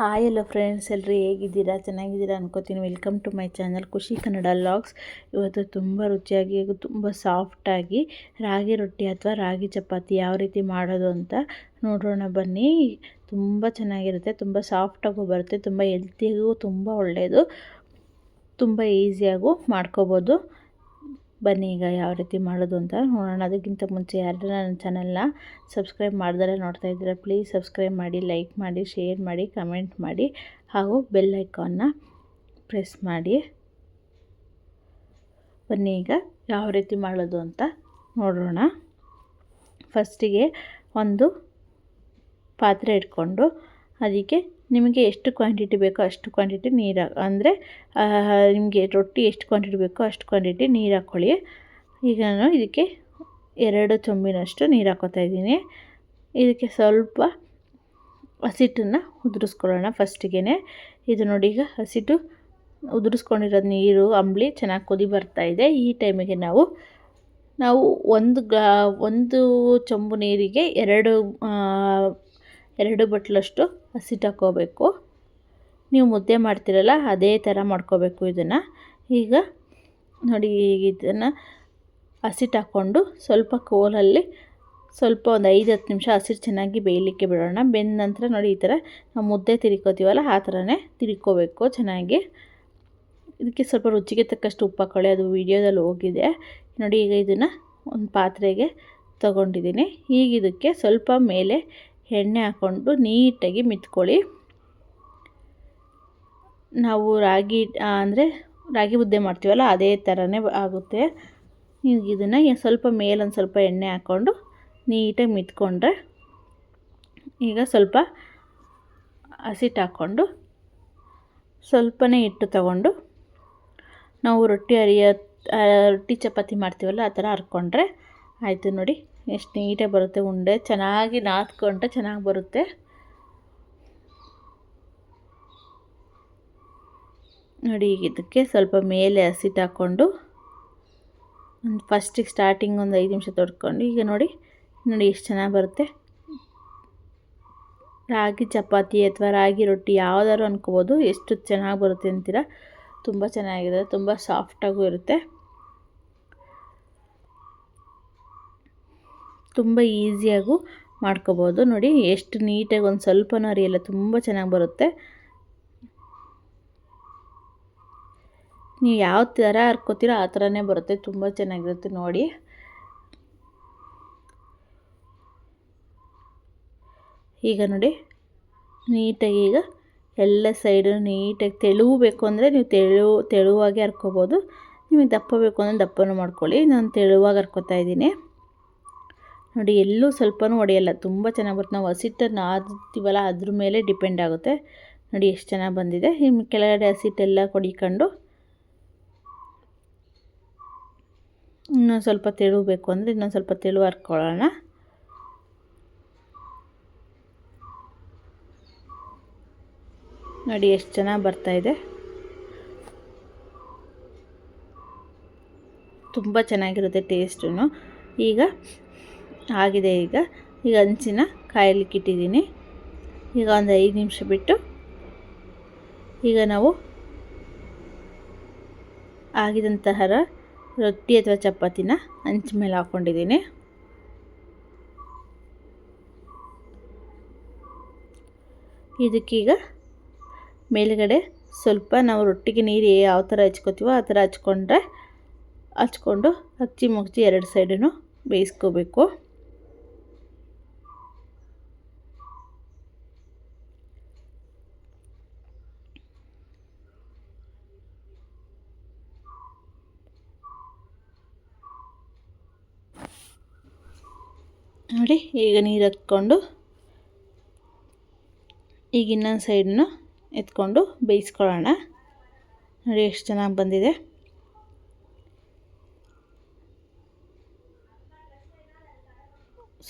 Hi hello friends, ಎಲ್ಲರೂ ಹೇಗಿದ್ದೀರಾ? ಚೆನ್ನಾಗಿದ್ದೀರಾ ಅನ್ಕೋತೀನಿ. ವೆಲ್ಕಮ್ ಟು ಮೈ ಚಾನಲ್ ಖುಷಿ ಕನ್ನಡ ಲಾಗ್ಸ್. ಇವತ್ತು ತುಂಬ ರುಚಿಯಾಗಿ ತುಂಬ ಸಾಫ್ಟಾಗಿ ರಾಗಿ ರೊಟ್ಟಿ ಅಥವಾ ರಾಗಿ ಚಪಾತಿ ಯಾವ ರೀತಿ ಮಾಡೋದು ಅಂತ ನೋಡೋಣ ಬನ್ನಿ. ತುಂಬ ಚೆನ್ನಾಗಿರುತ್ತೆ, ತುಂಬ ಸಾಫ್ಟಾಗೂ ಬರುತ್ತೆ, ತುಂಬ ಹೆಲ್ತಿಗೂ ತುಂಬ ಒಳ್ಳೆಯದು, ತುಂಬ ಈಸಿಯಾಗೂ ಮಾಡ್ಕೋಬೋದು. ಬನ್ನಿ ಈಗ ಯಾವ ರೀತಿ ಮಾಡೋದು ಅಂತ ನೋಡೋಣ. ಅದಕ್ಕಿಂತ ಮುಂಚೆ ಯಾರು ನನ್ನ ಚಾನಲ್ನ ಸಬ್ಸ್ಕ್ರೈಬ್ ಮಾಡಿದರೆ ನೋಡ್ತಾ ಇದ್ದೀರಾ, ಪ್ಲೀಸ್ ಸಬ್ಸ್ಕ್ರೈಬ್ ಮಾಡಿ, ಲೈಕ್ ಮಾಡಿ, ಶೇರ್ ಮಾಡಿ, ಕಮೆಂಟ್ ಮಾಡಿ, ಹಾಗೂ ಬೆಲ್ ಐಕಾನ್ನ ಪ್ರೆಸ್ ಮಾಡಿ. ಬನ್ನಿ ಈಗ ಯಾವ ರೀತಿ ಮಾಡೋದು ಅಂತ ನೋಡೋಣ. ಫಸ್ಟಿಗೆ ಒಂದು ಪಾತ್ರೆ ಇಟ್ಕೊಂಡು ಅದಕ್ಕೆ ನಿಮಗೆ ಎಷ್ಟು ಕ್ವಾಂಟಿಟಿ ಬೇಕೋ ಅಷ್ಟು ಕ್ವಾಂಟಿಟಿ ನೀರು ಅಂದರೆ ನಿಮಗೆ ರೊಟ್ಟಿ ಎಷ್ಟು ಕ್ವಾಂಟಿಟಿ ಬೇಕೋ ಅಷ್ಟು ಕ್ವಾಂಟಿಟಿ ನೀರು ಹಾಕ್ಕೊಳ್ಳಿ. ಈಗ ನಾನು ಇದಕ್ಕೆ 2 ಚೊಂಬಿನಷ್ಟು ನೀರು ಹಾಕ್ಕೋತಾ ಇದ್ದೀನಿ. ಇದಕ್ಕೆ ಸ್ವಲ್ಪ ಹಸಿಟ್ಟನ್ನು ಉದುರಿಸ್ಕೊಳ್ಳೋಣ. ಫಸ್ಟಿಗೆ ಇದು ನೋಡಿ, ಈಗ ಹಸಿಟ್ಟು ಉದುರಿಸ್ಕೊಂಡಿರೋದು ನೀರು ಅಂಬ್ಲಿ ಚೆನ್ನಾಗಿ ಕುದಿ ಬರ್ತಾಯಿದೆ. ಈ ಟೈಮಿಗೆ ನಾವು ಒಂದು ಚೊಂಬು ನೀರಿಗೆ 2 ಬಟ್ಲಷ್ಟು ಹಸಿಟ್ಟು ಹಾಕ್ಕೋಬೇಕು. ನೀವು ಮುದ್ದೆ ಮಾಡ್ತೀರಲ್ಲ ಅದೇ ಥರ ಮಾಡ್ಕೋಬೇಕು ಇದನ್ನು. ಈಗ ನೋಡಿ, ಇದನ್ನು ಹಸಿಟ್ಟು ಹಾಕ್ಕೊಂಡು ಸ್ವಲ್ಪ ಕೋಲಲ್ಲಿ ಸ್ವಲ್ಪ ಒಂದು 5-10 ನಿಮಿಷ ಹಸಿಟ್ಟು ಚೆನ್ನಾಗಿ ಬೇಯಲಿಕ್ಕೆ ಬಿಡೋಣ. ಬೆಂದ ನಂತರ ನೋಡಿ, ಈ ಥರ ನಾವು ಮುದ್ದೆ ತಿರ್ಕೋತೀವಲ್ಲ ಆ ಥರನೇ ತಿರ್ಕೋಬೇಕು ಚೆನ್ನಾಗಿ. ಇದಕ್ಕೆ ಸ್ವಲ್ಪ ರುಚಿಗೆ ತಕ್ಕಷ್ಟು ಉಪ್ಪು ಹಾಕ್ಕೊಳ್ಳಿ, ಅದು ವಿಡಿಯೋದಲ್ಲಿ ಹೋಗಿದೆ ನೋಡಿ. ಈಗ ಇದನ್ನು ಒಂದು ಪಾತ್ರೆಗೆ ತಗೊಂಡಿದ್ದೀನಿ. ಈಗ ಇದಕ್ಕೆ ಸ್ವಲ್ಪ ಮೇಲೆ ಎಣ್ಣೆ ಹಾಕ್ಕೊಂಡು ನೀಟಾಗಿ ಮಿತ್ಕೊಳ್ಳಿ. ನಾವು ರಾಗಿ ಮುದ್ದೆ ಮಾಡ್ತೀವಲ್ಲ ಅದೇ ಥರನೇ ಆಗುತ್ತೆ. ಈಗ ಇದನ್ನು ಸ್ವಲ್ಪ ಮೇಲೊಂದು ಸ್ವಲ್ಪ ಎಣ್ಣೆ ಹಾಕ್ಕೊಂಡು ನೀಟಾಗಿ ಮಿತ್ಕೊಂಡ್ರೆ, ಈಗ ಸ್ವಲ್ಪ ಹಸಿಟ್ಟು ಹಾಕ್ಕೊಂಡು ಸ್ವಲ್ಪನೇ ಹಿಟ್ಟು ತಗೊಂಡು ನಾವು ರೊಟ್ಟಿ ಚಪಾತಿ ಮಾಡ್ತೀವಲ್ಲ ಆ ಥರ ಹರ್ಕೊಂಡ್ರೆ ಆಯಿತು. ನೋಡಿ ಎಷ್ಟು ನೀಟಾಗಿ ಬರುತ್ತೆ, ಉಂಡೆ ಚೆನ್ನಾಗಿ ನಾದ್ಕೊಂಡ್ರೆ ಚೆನ್ನಾಗಿ ಬರುತ್ತೆ. ನೋಡಿ, ಈಗ ಇದಕ್ಕೆ ಸ್ವಲ್ಪ ಮೇಲೆ ಹಸಿಟ್ಟು ಹಾಕ್ಕೊಂಡು ಫಸ್ಟಿಗೆ ಸ್ಟಾರ್ಟಿಂಗ್ ಒಂದು 5 ನಿಮಿಷ ತೊಡ್ಕೊಂಡು, ಈಗ ನೋಡಿ ಎಷ್ಟು ಚೆನ್ನಾಗಿ ಬರುತ್ತೆ. ರಾಗಿ ಚಪಾತಿ ಅಥವಾ ರಾಗಿ ರೊಟ್ಟಿ ಯಾವುದಾದ್ರು ಅನ್ಕೋಬೋದು, ಎಷ್ಟು ಚೆನ್ನಾಗಿ ಬರುತ್ತೆ ಅಂತೀರ. ತುಂಬ ಚೆನ್ನಾಗಿದೆ, ತುಂಬ ಸಾಫ್ಟಾಗೂ ಇರುತ್ತೆ, ತುಂಬ ಈಸಿಯಾಗೂ ಮಾಡ್ಕೋಬೋದು. ನೋಡಿ ಎಷ್ಟು ನೀಟಾಗಿ ಒಂದು ಸ್ವಲ್ಪನೂ ಅರಿಯಲ್ಲ, ತುಂಬ ಚೆನ್ನಾಗಿ ಬರುತ್ತೆ. ನೀವು ಯಾವ ಥರ ಹರ್ಕೋತೀರೋ ಆ ಥರನೇ ಬರುತ್ತೆ, ತುಂಬ ಚೆನ್ನಾಗಿರುತ್ತೆ ನೋಡಿ. ಈಗ ನೋಡಿ ನೀಟಾಗಿ ಈಗ ಎಲ್ಲ ಸೈಡು ನೀಟಾಗಿ ತೆಳುವು ಬೇಕು ಅಂದರೆ ನೀವು ತೆಳುವಾಗಿ ಹರ್ಕೋಬೋದು. ನಿಮಗೆ ದಪ್ಪ ಬೇಕು ಅಂದರೆ ದಪ್ಪನೂ ಮಾಡ್ಕೊಳ್ಳಿ. ನಾನು ತೆಳುವಾಗಿ ಹರ್ಕೋತಾ ಇದ್ದೀನಿ ನೋಡಿ. ಎಲ್ಲೂ ಸ್ವಲ್ಪನೂ ಒಡೆಯಲ್ಲ, ತುಂಬ ಚೆನ್ನಾಗಿ ಬರುತ್ತೆ. ನಾವು ಹಸಿಟ್ಟನ್ನು ನಾದ್ತೀವಲ್ಲ ಅದ್ರ ಮೇಲೆ ಡಿಪೆಂಡ್ ಆಗುತ್ತೆ. ನೋಡಿ ಎಷ್ಟು ಚೆನ್ನಾಗಿ ಬಂದಿದೆ. ಇನ್ನು ಕೆಳಗಡೆ ಹಸಿಟ್ಟೆಲ್ಲ ಕೊಡಿಕೊಂಡು ಇನ್ನೊಂದು ಸ್ವಲ್ಪ ತೆಳು ಬೇಕು ಅಂದರೆ ಇನ್ನೊಂದು ಸ್ವಲ್ಪ ತೆಳು ಹರ್ಕೊಳ್ಳೋಣ. ನೋಡಿ ಎಷ್ಟು ಚೆನ್ನಾಗಿ ಬರ್ತಾಯಿದೆ, ತುಂಬ ಚೆನ್ನಾಗಿರುತ್ತೆ ಟೇಸ್ಟು. ಈಗ ಆಗಿದೆ. ಈಗ ಹಂಚಿನ ಕಾಯಲಿಕ್ಕೆ ಇಟ್ಟಿದ್ದೀನಿ. ಈಗ ಒಂದು 5 ನಿಮಿಷ ಬಿಟ್ಟು ಈಗ ನಾವು ಆಗಿದಂತಹ ರೊಟ್ಟಿ ಅಥವಾ ಚಪಾತಿನ ಹಂಚ ಮೇಲೆ ಹಾಕ್ಕೊಂಡಿದ್ದೀನಿ. ಇದಕ್ಕೀಗ ಮೇಲುಗಡೆ ಸ್ವಲ್ಪ ನಾವು ರೊಟ್ಟಿಗೆ ನೀರು ಯಾವ ಥರ ಹಚ್ಕೋತೀವೋ ಆ ಥರ ಹಚ್ಕೊಂಡು ಹಚ್ಚಿ ಮುಚ್ಚಿ 2 ಸೈಡನ್ನು ಬೇಯಿಸ್ಕೋಬೇಕು. ನೋಡಿ ಈಗ ನೀರು ಹತ್ಕೊಂಡು ಈಗ ಇನ್ನೊಂದು ಸೈಡನ್ನು ಎತ್ಕೊಂಡು ಬೇಯಿಸ್ಕೊಳ್ಳೋಣ. ನೋಡಿ ಎಷ್ಟು ಚೆನ್ನಾಗಿ ಬಂದಿದೆ.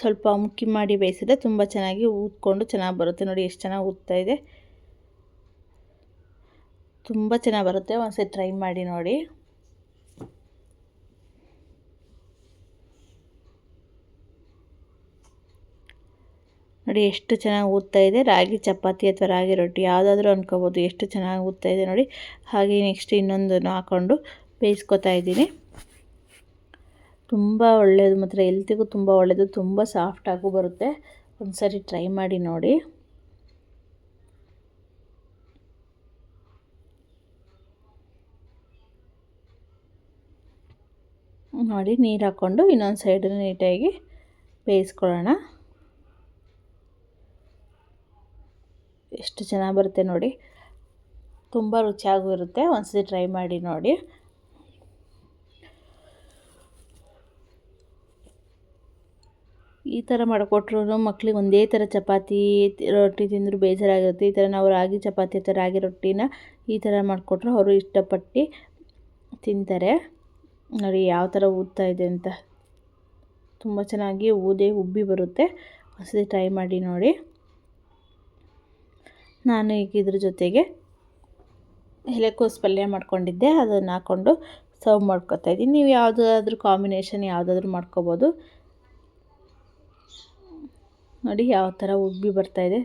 ಸ್ವಲ್ಪ ಮುಕ್ಕಿ ಮಾಡಿ ಬೇಯಿಸಿದ್ರೆ ತುಂಬ ಚೆನ್ನಾಗಿ ಊದ್ಕೊಂಡು ಚೆನ್ನಾಗಿ ಬರುತ್ತೆ. ನೋಡಿ ಎಷ್ಟು ಚೆನ್ನಾಗಿ ಊದ್ತಾ ಇದೆ, ತುಂಬ ಚೆನ್ನಾಗಿ ಬರುತ್ತೆ. ಒಂದ್ಸರಿ ಟ್ರೈ ಮಾಡಿ ನೋಡಿ. ನೋಡಿ ಎಷ್ಟು ಚೆನ್ನಾಗಿ ಊದ್ತಾ ಇದೆ. ರಾಗಿ ಚಪಾತಿ ಅಥವಾ ರಾಗಿ ರೊಟ್ಟಿ ಯಾವುದಾದ್ರೂ ಅಂದ್ಕೋಬೋದು, ಎಷ್ಟು ಚೆನ್ನಾಗಿ ಊದ್ತಾ ಇದೆ ನೋಡಿ. ಹಾಗೆ ನೆಕ್ಸ್ಟ್ ಇನ್ನೊಂದನ್ನು ಹಾಕ್ಕೊಂಡು ಬೇಯಿಸ್ಕೊತಾ ಇದ್ದೀನಿ. ತುಂಬ ಒಳ್ಳೆಯದು, ಮಾತ್ರ ಹೆಲ್ತಿಗೂ ತುಂಬ ಒಳ್ಳೆಯದು, ತುಂಬ ಸಾಫ್ಟಾಗೂ ಬರುತ್ತೆ. ಒಂದು ಸರಿ ಟ್ರೈ ಮಾಡಿ ನೋಡಿ. ನೋಡಿ ನೀರು ಹಾಕ್ಕೊಂಡು ಇನ್ನೊಂದು ಸೈಡನ್ನು ನೀಟಾಗಿ ಬೇಯಿಸ್ಕೊಳ್ಳೋಣ. ಎಷ್ಟು ಚೆನ್ನಾಗಿ ಬರುತ್ತೆ ನೋಡಿ, ತುಂಬ ರುಚಿಯಾಗೂ ಇರುತ್ತೆ. ಒಂದ್ಸತಿ ಟ್ರೈ ಮಾಡಿ ನೋಡಿ. ಈ ಥರ ಮಾಡಿಕೊಟ್ರು ಮಕ್ಳಿಗೆ ಒಂದೇ ಥರ ಚಪಾತಿ ರೊಟ್ಟಿ ತಿಂದರೂ ಬೇಜಾರಾಗಿರುತ್ತೆ. ಈ ಥರ ನಾವು ರಾಗಿ ಚಪಾತಿ ಅಥವಾ ರಾಗಿ ರೊಟ್ಟಿನ ಈ ಥರ ಮಾಡಿಕೊಟ್ರು ಅವರು ಇಷ್ಟಪಟ್ಟು ತಿಂತಾರೆ. ನೋಡಿ ಯಾವ ಥರ ಊದ್ತಾ ಇದೆ ಅಂತ, ತುಂಬ ಚೆನ್ನಾಗಿ ಉಬ್ಬಿ ಬರುತ್ತೆ. ಒಂದ್ಸತಿ ಟ್ರೈ ಮಾಡಿ ನೋಡಿ. ನಾನು ಈಗ ಇದ್ರ ಜೊತೆಗೆ ಎಲೆಕೋಸು ಪಲ್ಯ ಮಾಡ್ಕೊಂಡಿದ್ದೆ, ಅದನ್ನು ಹಾಕ್ಕೊಂಡು ಸರ್ವ್ ಮಾಡ್ಕೊತಾ ಇದ್ದೀನಿ. ನೀವು ಯಾವುದಾದ್ರೂ ಕಾಂಬಿನೇಷನ್ ಯಾವುದಾದ್ರೂ ಮಾಡ್ಕೋಬೋದು. ನೋಡಿ ಯಾವ ಥರ ಉಬ್ಬಿ ಬರ್ತಾಯಿದೆ.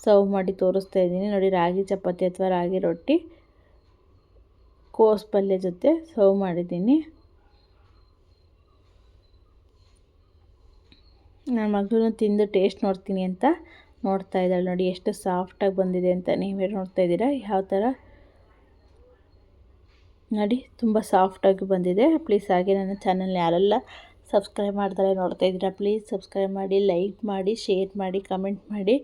ಸರ್ವ್ ಮಾಡಿ ತೋರಿಸ್ತಾ ಇದ್ದೀನಿ ನೋಡಿ. ರಾಗಿ ಚಪಾತಿ ಅಥವಾ ರಾಗಿ ರೊಟ್ಟಿ ಕೋಸು ಪಲ್ಯ ಜೊತೆ ಸರ್ವ್ ಮಾಡಿದ್ದೀನಿ. ನನ್ನ ಮಗಳು ತಿಂದು ಟೇಸ್ಟ್ ನೋಡ್ತೀನಿ ಅಂತ ನೋಡ್ತಾ ಇದ್ದಾಳೆ. ನೋಡಿ ಎಷ್ಟು ಸಾಫ್ಟಾಗಿ ಬಂದಿದೆ ಅಂತ ನೀವೇ ನೋಡ್ತಾ ಇದ್ದೀರಾ ಯಾವ ಥರ. ನೋಡಿ ತುಂಬ ಸಾಫ್ಟಾಗಿ ಬಂದಿದೆ. ಪ್ಲೀಸ್ ಹಾಗೆ ನನ್ನ ಚಾನಲ್ನ ಯಾರೆಲ್ಲ ಸಬ್ಸ್ಕ್ರೈಬ್ ಮಾಡ್ತಾರೆ ನೋಡ್ತಾ ಇದ್ದೀರಾ, ಪ್ಲೀಸ್ ಸಬ್ಸ್ಕ್ರೈಬ್ ಮಾಡಿ, ಲೈಕ್ ಮಾಡಿ, ಶೇರ್ ಮಾಡಿ, ಕಮೆಂಟ್ ಮಾಡಿ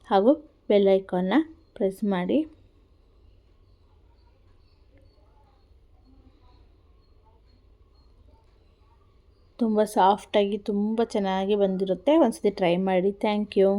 ಹಾಗೂ ಬೆಲ್ ಐಕಾನ್ನ ಪ್ರೆಸ್ ಮಾಡಿ. ತುಂಬ ಸಾಫ್ಟಾಗಿ ತುಂಬ ಚೆನ್ನಾಗಿ ಬಂದಿರುತ್ತೆ. ಒಂದ್ಸತಿ ಟ್ರೈ ಮಾಡಿ. Thank you.